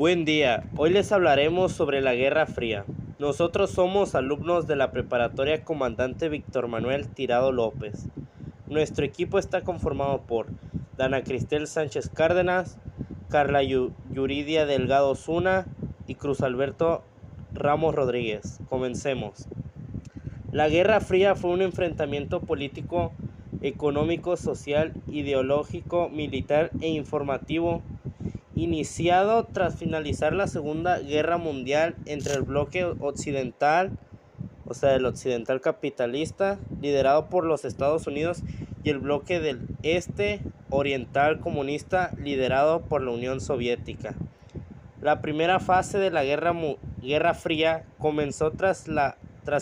Buen día, hoy les hablaremos sobre la Guerra Fría. Nosotros somos alumnos de la preparatoria Comandante Víctor Manuel Tirado López. Nuestro equipo está conformado por Dana Cristel Sánchez Cárdenas, Carla Yuridia Delgado Zuna y Cruz Alberto Ramos Rodríguez. Comencemos. La Guerra Fría fue un enfrentamiento político, económico, social, ideológico, militar e informativo iniciado tras finalizar la Segunda Guerra Mundial entre el bloque occidental, o sea, el occidental capitalista, liderado por los Estados Unidos, y el bloque del este oriental comunista, liderado por la Unión Soviética. La primera fase de la Guerra Fría comenzó tras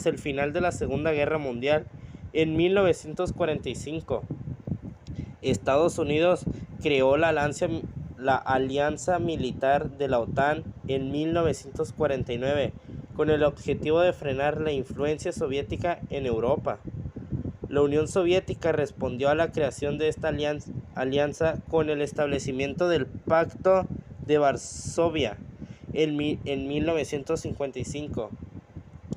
el final de la Segunda Guerra Mundial en 1945. Estados Unidos creó la Alianza Militar de la OTAN en 1949 con el objetivo de frenar la influencia soviética en Europa. La Unión Soviética respondió a la creación de esta alianza con el establecimiento del Pacto de Varsovia en 1955.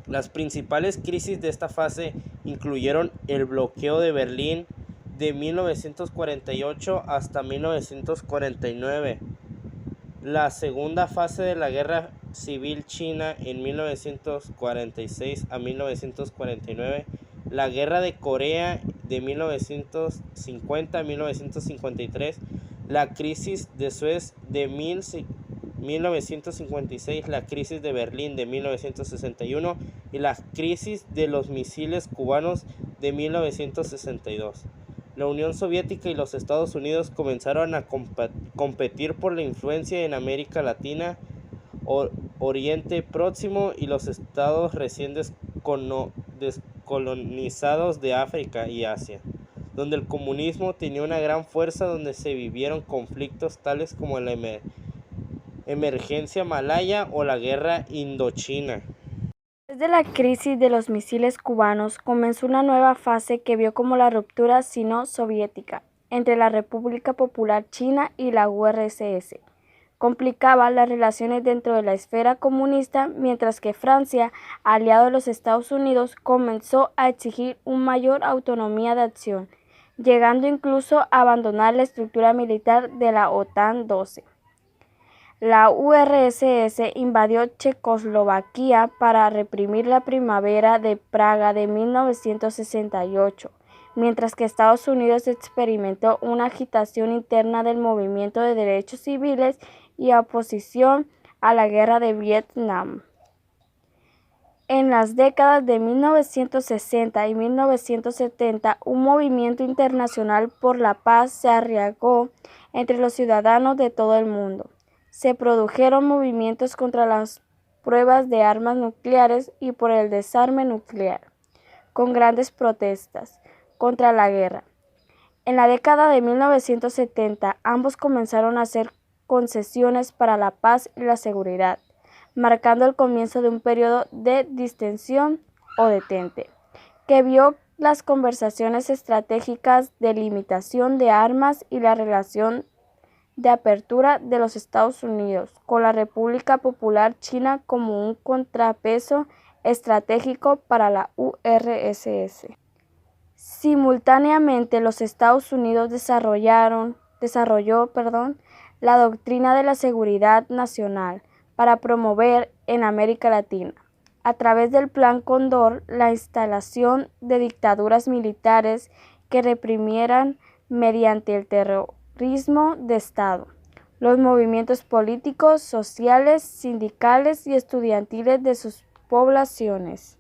Las principales crisis de esta fase incluyeron el bloqueo de Berlín de 1948 hasta 1949, la segunda fase de la Guerra Civil China en 1946 a 1949, la Guerra de Corea de 1950 a 1953, la crisis de Suez de 1956, la crisis de Berlín de 1961 y la crisis de los misiles cubanos de 1962. La Unión Soviética y los Estados Unidos comenzaron a competir por la influencia en América Latina, Oriente Próximo y los estados recién descolonizados de África y Asia, donde el comunismo tenía una gran fuerza, donde se vivieron conflictos tales como la emergencia malaya o la guerra indochina. Desde la crisis de los misiles cubanos comenzó una nueva fase que vio como la ruptura sino-soviética entre la República Popular China y la URSS. Complicaba las relaciones dentro de la esfera comunista, mientras que Francia, aliado de los Estados Unidos, comenzó a exigir una mayor autonomía de acción, llegando incluso a abandonar la estructura militar de la OTAN 12. La URSS invadió Checoslovaquia para reprimir la Primavera de Praga de 1968, mientras que Estados Unidos experimentó una agitación interna del movimiento de derechos civiles y oposición a la guerra de Vietnam. En las décadas de 1960 y 1970, un movimiento internacional por la paz se arraigó entre los ciudadanos de todo el mundo. Se produjeron movimientos contra las pruebas de armas nucleares y por el desarme nuclear, con grandes protestas contra la guerra. En la década de 1970, ambos comenzaron a hacer concesiones para la paz y la seguridad, marcando el comienzo de un periodo de distensión o detente, que vio las conversaciones estratégicas de limitación de armas y la relación de apertura de los Estados Unidos con la República Popular China como un contrapeso estratégico para la URSS. Simultáneamente, los Estados Unidos desarrolló la doctrina de la seguridad nacional para promover en América Latina, a través del Plan Cóndor, la instalación de dictaduras militares que reprimieran mediante el terrorismo de Estado los movimientos políticos, sociales, sindicales y estudiantiles de sus poblaciones.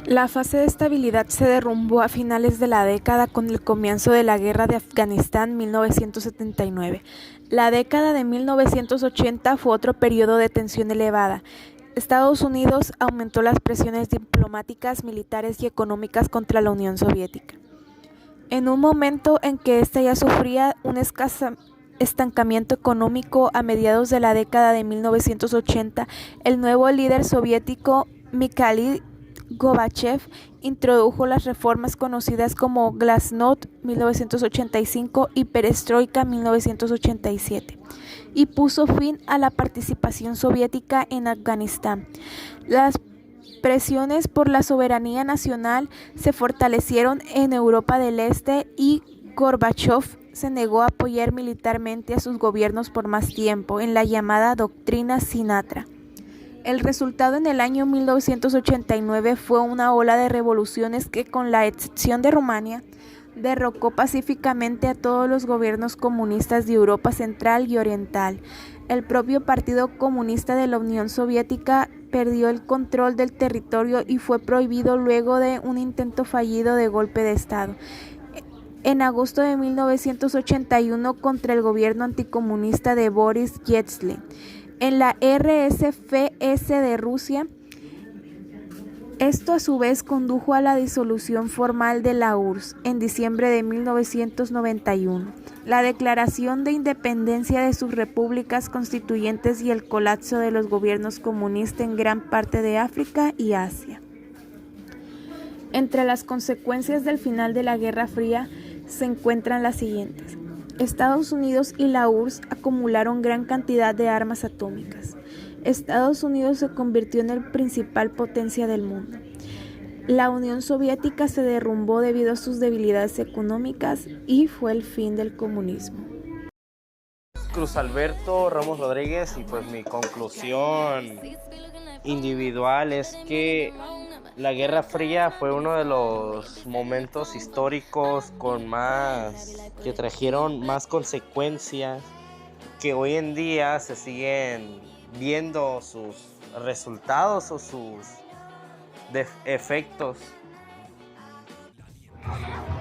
La fase de estabilidad se derrumbó a finales de la década con el comienzo de la Guerra de Afganistán 1979. La década de 1980 fue otro periodo de tensión elevada. Estados Unidos aumentó las presiones diplomáticas, militares y económicas contra la Unión Soviética. En un momento en que ésta ya sufría un estancamiento económico a mediados de la década de 1980, el nuevo líder soviético Mikhail Gorbachev introdujo las reformas conocidas como Glasnost 1985 y Perestroika 1987 y puso fin a la participación soviética en Afganistán. Las presiones por la soberanía nacional se fortalecieron en Europa del Este y Gorbachev se negó a apoyar militarmente a sus gobiernos por más tiempo en la llamada Doctrina Sinatra. El resultado en el año 1989 fue una ola de revoluciones que, con la excepción de Rumania, derrocó pacíficamente a todos los gobiernos comunistas de Europa Central y Oriental. El propio Partido Comunista de la Unión Soviética perdió el control del territorio y fue prohibido luego de un intento fallido de golpe de Estado en agosto de 1981 contra el gobierno anticomunista de Boris Yeltsin. En la RSFS de Rusia, esto a su vez condujo a la disolución formal de la URSS en diciembre de 1991, la declaración de independencia de sus repúblicas constituyentes y el colapso de los gobiernos comunistas en gran parte de África y Asia. Entre las consecuencias del final de la Guerra Fría se encuentran las siguientes. Estados Unidos y la URSS acumularon gran cantidad de armas atómicas. Estados Unidos se convirtió en la principal potencia del mundo. La Unión Soviética se derrumbó debido a sus debilidades económicas y fue el fin del comunismo. Cruz Alberto Ramos Rodríguez, y pues mi conclusión individual es que la Guerra Fría fue uno de los momentos históricos que trajeron más consecuencias, que hoy en día se siguen viendo sus resultados o sus efectos.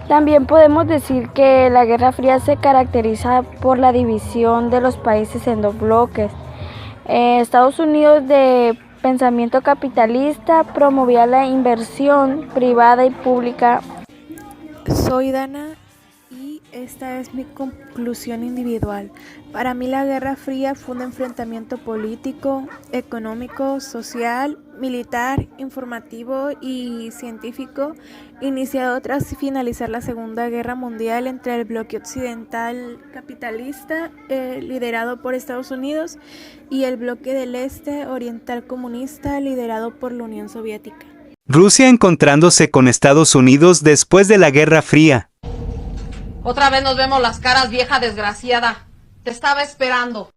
También podemos decir que la Guerra Fría se caracteriza por la división de los países en dos bloques. Estados Unidos, de pensamiento capitalista, promovía la inversión privada y pública. Soy Dana y esta es mi conclusión individual. Para mí la Guerra Fría fue un enfrentamiento político, económico, social, militar, informativo y científico, iniciado tras finalizar la Segunda Guerra Mundial entre el bloque occidental capitalista, liderado por Estados Unidos, y el bloque del Este oriental comunista, liderado por la Unión Soviética. Rusia encontrándose con Estados Unidos después de la Guerra Fría. Otra vez nos vemos las caras, vieja desgraciada. Te estaba esperando.